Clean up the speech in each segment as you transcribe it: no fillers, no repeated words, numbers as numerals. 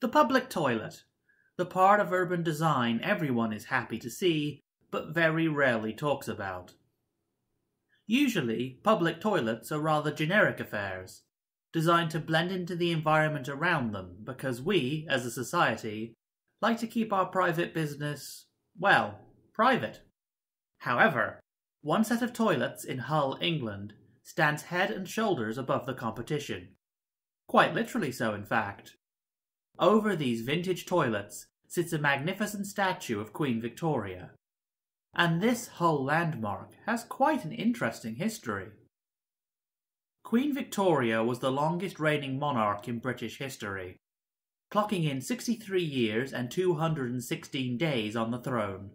The public toilet, the part of urban design everyone is happy to see, but very rarely talks about. Usually, public toilets are rather generic affairs, designed to blend into the environment around them because we, as a society, like to keep our private business, well, private. However, one set of toilets in Hull, England, stands head and shoulders above the competition. Quite literally so, in fact. Over these vintage toilets sits a magnificent statue of Queen Victoria. And this Hull landmark has quite an interesting history. Queen Victoria was the longest reigning monarch in British history, clocking in 63 years and 216 days on the throne,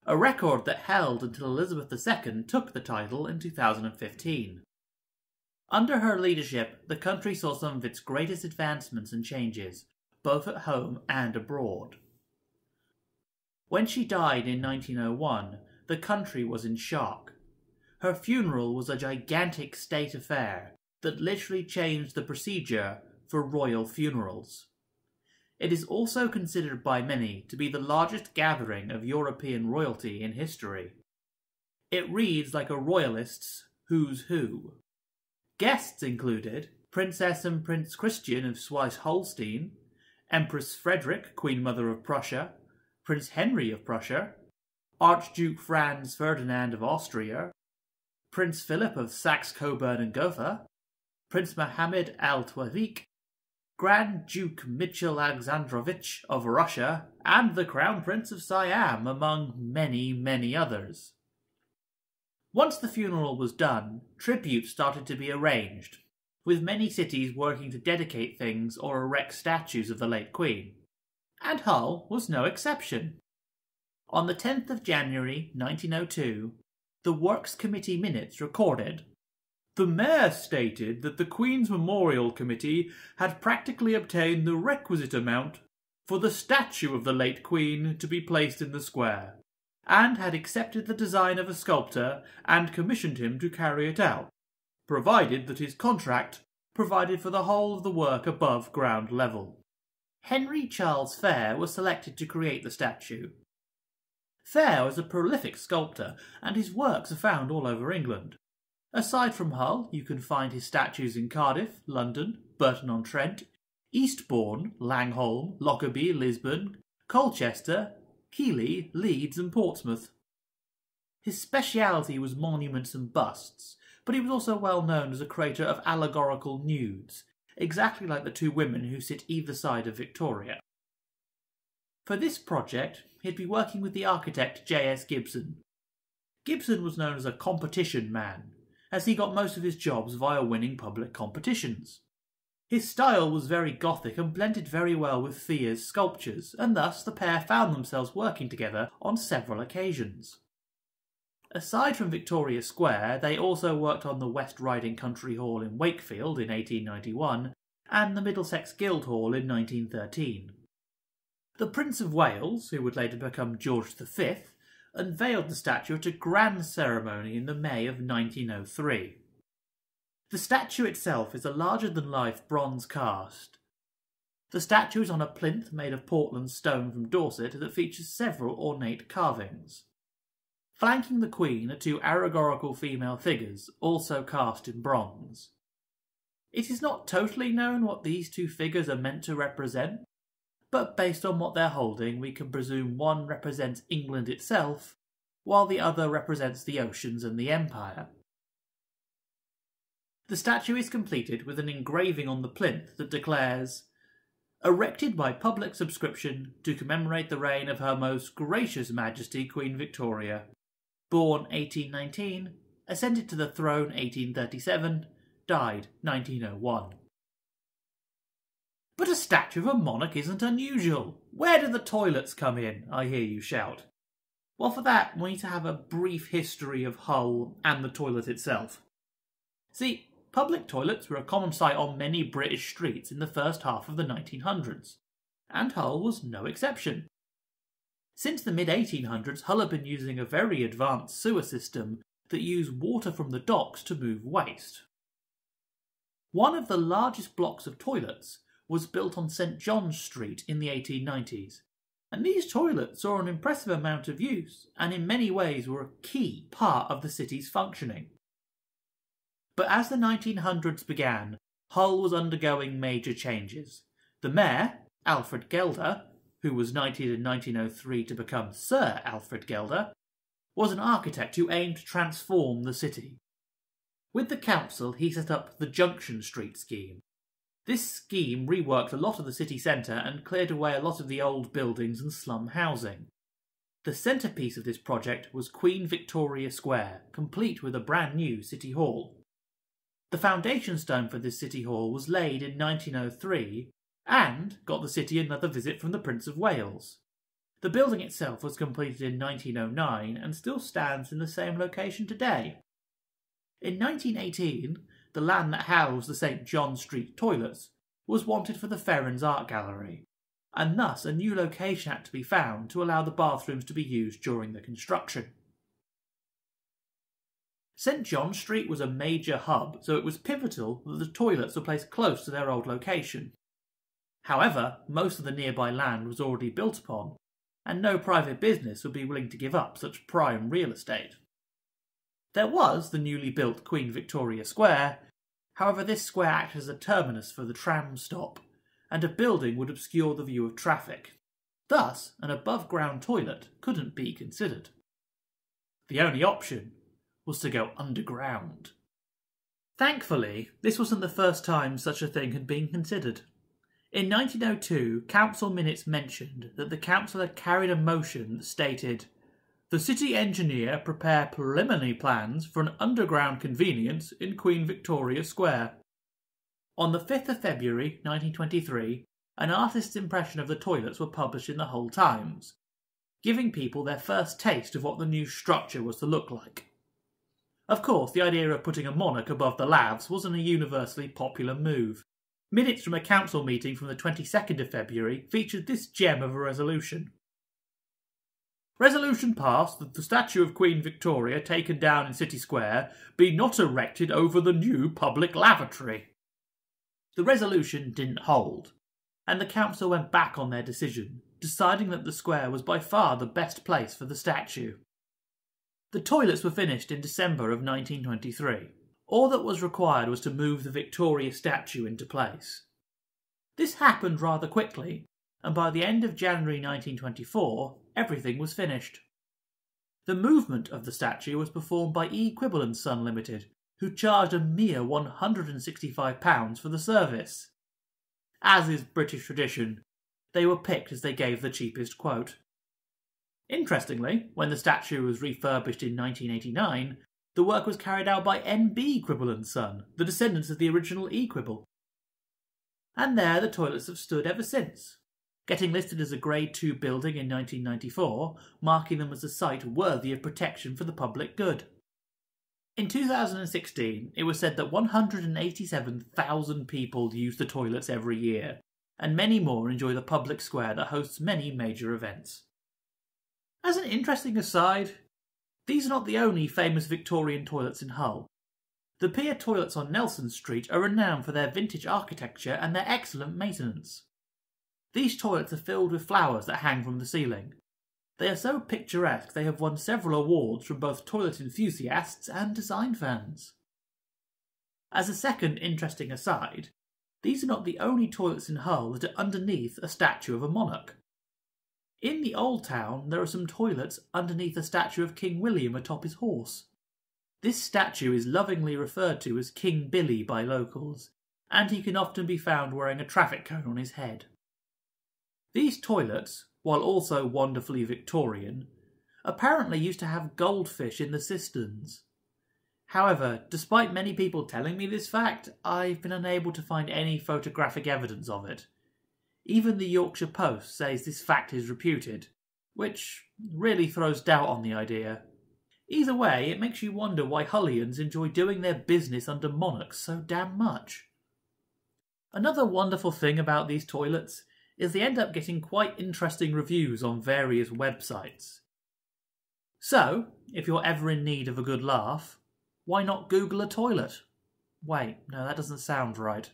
a record that held until Elizabeth II took the title in 2015. Under her leadership, the country saw some of its greatest advancements and changes, both at home and abroad. When she died in 1901, the country was in shock. Her funeral was a gigantic state affair that literally changed the procedure for royal funerals. It is also considered by many to be the largest gathering of European royalty in history. It reads like a royalist's who's who. Guests included Princess and Prince Christian of Schweiz-Holstein, Empress Frederick, Queen Mother of Prussia, Prince Henry of Prussia, Archduke Franz Ferdinand of Austria, Prince Philip of Saxe-Coburg and Gotha, Prince Mohammed Al-Tawfiq, Grand Duke Michael Alexandrovich of Russia, and the Crown Prince of Siam, among many, many others. Once the funeral was done, tributes started to be arranged, with many cities working to dedicate things or erect statues of the late Queen. And Hull was no exception. On the 10th of January 1902, the Works Committee minutes recorded, "The Mayor stated that the Queen's Memorial Committee had practically obtained the requisite amount for the statue of the late Queen to be placed in the square, and had accepted the design of a sculptor and commissioned him to carry it out, provided that his contract provided for the whole of the work above ground level." Henry Charles Fair was selected to create the statue. Fair was a prolific sculptor, and his works are found all over England. Aside from Hull, you can find his statues in Cardiff, London, Burton-on-Trent, Eastbourne, Langholm, Lockerbie, Lisbon, Colchester, Keighley, Leeds and Portsmouth. His speciality was monuments and busts, but he was also well known as a creator of allegorical nudes, exactly like the two women who sit either side of Victoria. For this project, he'd be working with the architect J.S. Gibson. Gibson was known as a competition man, as he got most of his jobs via winning public competitions. His style was very Gothic and blended very well with Fear's sculptures, and thus the pair found themselves working together on several occasions. Aside from Victoria Square, they also worked on the West Riding Country Hall in Wakefield in 1891 and the Middlesex Guildhall in 1913. The Prince of Wales, who would later become George V, unveiled the statue at a grand ceremony in the May of 1903. The statue itself is a larger-than-life bronze cast. The statue is on a plinth made of Portland stone from Dorset that features several ornate carvings. Flanking the Queen are two allegorical female figures, also cast in bronze. It is not totally known what these two figures are meant to represent, but based on what they're holding, we can presume one represents England itself, while the other represents the oceans and the Empire. The statue is completed with an engraving on the plinth that declares, "Erected by public subscription to commemorate the reign of Her Most Gracious Majesty Queen Victoria, born 1819, ascended to the throne 1837, died 1901. But a statue of a monarch isn't unusual. Where do the toilets come in, I hear you shout? Well, for that, we need to have a brief history of Hull and the toilet itself. See, public toilets were a common sight on many British streets in the first half of the 1900s, and Hull was no exception. Since the mid-1800s, Hull had been using a very advanced sewer system that used water from the docks to move waste. One of the largest blocks of toilets was built on St John's Street in the 1890s, and these toilets saw an impressive amount of use and in many ways were a key part of the city's functioning. But as the 1900s began, Hull was undergoing major changes. The mayor, Alfred Gelder, who was knighted in 1903 to become Sir Alfred Gelder, was an architect who aimed to transform the city. With the council, he set up the Junction Street scheme. This scheme reworked a lot of the city centre and cleared away a lot of the old buildings and slum housing. The centrepiece of this project was Queen Victoria Square, complete with a brand new City Hall. The foundation stone for this City Hall was laid in 1903 and got the city another visit from the Prince of Wales. The building itself was completed in 1909 and still stands in the same location today. In 1918, the land that housed the St John Street toilets was wanted for the Ferrens Art Gallery, and thus a new location had to be found to allow the bathrooms to be used during the construction. St John Street was a major hub, so it was pivotal that the toilets were placed close to their old location. However, most of the nearby land was already built upon, and no private business would be willing to give up such prime real estate. There was the newly built Queen Victoria Square, however this square acted as a terminus for the tram stop, and a building would obscure the view of traffic. Thus, an above-ground toilet couldn't be considered. The only option was to go underground. Thankfully, this wasn't the first time such a thing had been considered. In 1902, council minutes mentioned that the council had carried a motion that stated, "The city engineer prepare preliminary plans for an underground convenience in Queen Victoria Square." On the 5th of February 1923, an artist's impression of the toilets were published in the Hull Times, giving people their first taste of what the new structure was to look like. Of course, the idea of putting a monarch above the lavs wasn't a universally popular move. Minutes from a council meeting from the 22nd of February featured this gem of a resolution. Resolution passed that the statue of Queen Victoria taken down in City Square be not erected over the new public lavatory. The resolution didn't hold, and the council went back on their decision, deciding that the square was by far the best place for the statue. The toilets were finished in December of 1923. All that was required was to move the Victoria statue into place. This happened rather quickly, and by the end of January 1924, everything was finished. The movement of the statue was performed by E. Quibble & Son Limited, who charged a mere £165 for the service. As is British tradition, they were picked as they gave the cheapest quote. Interestingly, when the statue was refurbished in 1989, the work was carried out by N.B. Quibble & Son, the descendants of the original E. Quibble. And there the toilets have stood ever since, getting listed as a Grade 2 building in 1994, marking them as a site worthy of protection for the public good. In 2016, it was said that 187,000 people use the toilets every year, and many more enjoy the public square that hosts many major events. As an interesting aside, these are not the only famous Victorian toilets in Hull. The pier toilets on Nelson Street are renowned for their vintage architecture and their excellent maintenance. These toilets are filled with flowers that hang from the ceiling. They are so picturesque they have won several awards from both toilet enthusiasts and design fans. As a second interesting aside, these are not the only toilets in Hull that are underneath a statue of a monarch. In the Old Town, there are some toilets underneath a statue of King William atop his horse. This statue is lovingly referred to as King Billy by locals, and he can often be found wearing a traffic cone on his head. These toilets, while also wonderfully Victorian, apparently used to have goldfish in the cisterns. However, despite many people telling me this fact, I've been unable to find any photographic evidence of it. Even the Yorkshire Post says this fact is reputed, which really throws doubt on the idea. Either way, it makes you wonder why Hullians enjoy doing their business under monarchs so damn much. Another wonderful thing about these toilets is they end up getting quite interesting reviews on various websites. So, if you're ever in need of a good laugh, why not Google a toilet? Wait, no, that doesn't sound right.